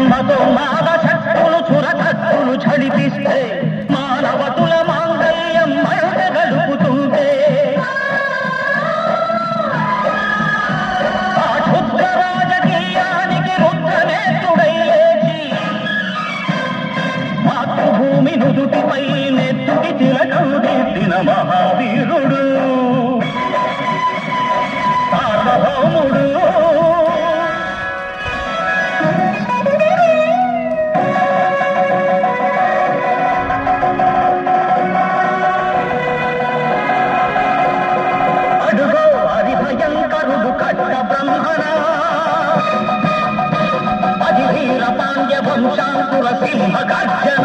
మగ శక్తులు చురకత్తులు ఝడిపిస్తే మానవతుల మాంగళ్యం మయుట గలుపుతుంటే ఆ క్షుద్ర రాజకీయానికి రుద్రనేత్రుడై లేచి మాతృభూమి నుదుటిపై నెత్తుటి తిలకం దిద్దిన మహావీరుడు సార్వభౌముడు. అడుగో అది భయంకరుడు కట్ట బ్రహ్మణ, అది వీర పాండ్య వంశాంకుర సింహ గర్జన.